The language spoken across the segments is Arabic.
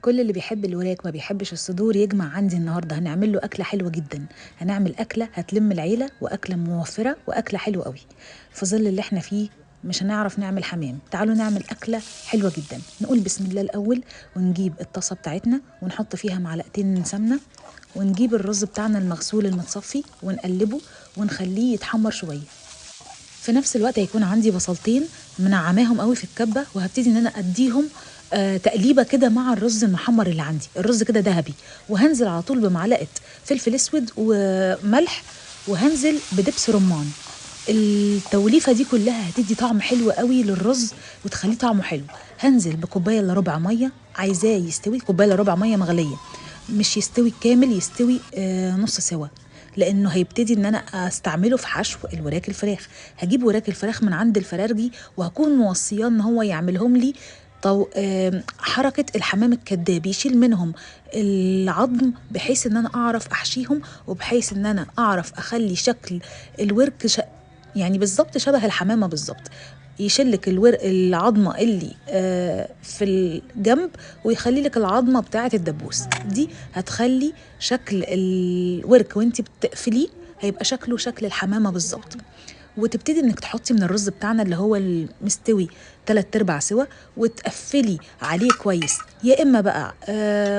كل اللي بيحب الوراك ما بيحبش الصدور يجمع عندي النهارده. هنعمل له اكله حلوه جدا. هنعمل اكله هتلم العيله واكله موفره واكله حلوه قوي. في ظل اللي احنا فيه مش هنعرف نعمل حمام. تعالوا نعمل اكله حلوه جدا. نقول بسم الله الاول ونجيب الطاسه بتاعتنا ونحط فيها معلقتين سمنه، ونجيب الرز بتاعنا المغسول المتصفي ونقلبه ونخليه يتحمر شويه. في نفس الوقت هيكون عندي بصلتين منعماهم قوي في الكبه، وهبتدي ان انا اديهم تقليبه كده مع الرز المحمر اللي عندي. الرز كده ذهبي، وهنزل على طول بمعلقه فلفل اسود وملح، وهنزل بدبس رمان. التوليفه دي كلها هتدي طعم حلو قوي للرز وتخليه طعمه حلو. هنزل بكوبايه الا ربع ميه، عايزاه يستوي كوبايه الا ربع ميه مغليه، مش يستوي كامل، يستوي نص سوا، لانه هيبتدي ان انا استعمله في حشو الوراك الفراخ. هجيب وراك الفراخ من عند الفرارجي وهكون موصياه ان هو يعملهم لي حركة الحمام الكداب، يشيل منهم العظم بحيث ان انا اعرف احشيهم، وبحيث ان انا اعرف اخلي شكل الورك يعني بالظبط شبه الحمامة بالظبط. يشلك العظمة اللي في الجنب، ويخلي لك العظمة بتاعة الدبوس دي. هتخلي شكل الورك وانتي بتقفليه هيبقى شكله شكل الحمامة بالظبط. وتبتدي انك تحطي من الرز بتاعنا اللي هو المستوي 3/4 سوا، وتقفلي عليه كويس، يا اما بقى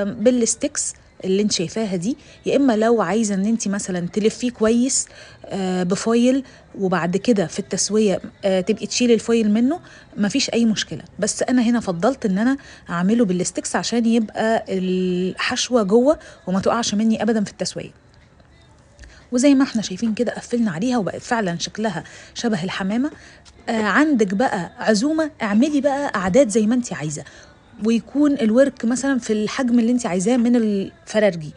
بالستيكس اللي انت شايفاها دي، يا اما لو عايزه ان انت مثلا تلفيه كويس بفويل، وبعد كده في التسويه تبقي تشيلي الفويل منه، مفيش اي مشكله. بس انا هنا فضلت ان انا اعمله بالستيكس عشان يبقى الحشوه جوه وما تقعش مني ابدا في التسويه. وزي ما احنا شايفين كده قفلنا عليها وبقت فعلا شكلها شبه الحمامة. عندك بقى عزومة، اعملي بقى اعداد زي ما انت عايزة، ويكون الورك مثلا في الحجم اللي انت عايزاه من الفرارجي.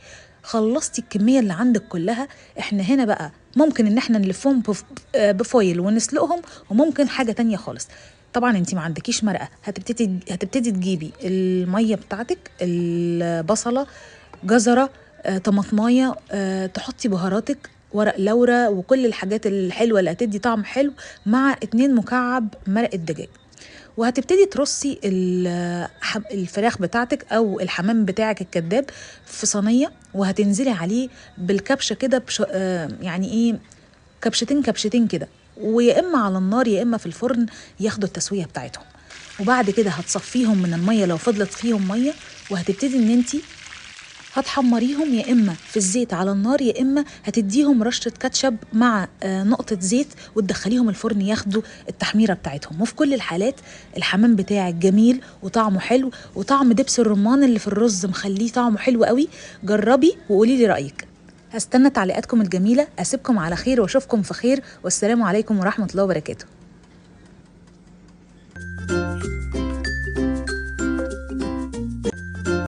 خلصتي الكمية اللي عندك كلها. احنا هنا بقى ممكن ان احنا نلفهم بفويل ونسلقهم، وممكن حاجة تانية خالص. طبعا انت ما عندكيش مرقة، هتبتدي تجيبي المية بتاعتك، البصلة، جزرة، طماطمايه، تحطي بهاراتك، ورق لورا، وكل الحاجات الحلوة اللي هتدي طعم حلو، مع 2 مكعب مرق الدجاج. وهتبتدي ترصي الفراخ بتاعتك او الحمام بتاعك الكداب في صينية، وهتنزلي عليه بالكبشة كده يعني ايه، كبشتين كبشتين كده، ويا اما على النار يا اما في الفرن ياخدوا التسوية بتاعتهم. وبعد كده هتصفيهم من المية لو فضلت فيهم مية، وهتبتدي ان انتي هتحمريهم يا اما في الزيت على النار، يا اما هتديهم رشه كاتشب مع نقطه زيت وتدخليهم الفرن ياخدوا التحميره بتاعتهم. وفي كل الحالات الحمام بتاعك جميل وطعمه حلو، وطعم دبس الرمان اللي في الرز مخليه طعمه حلو قوي. جربي وقولي لي رايك. هستنى تعليقاتكم الجميله. اسيبكم على خير واشوفكم في خير، والسلام عليكم ورحمه الله وبركاته.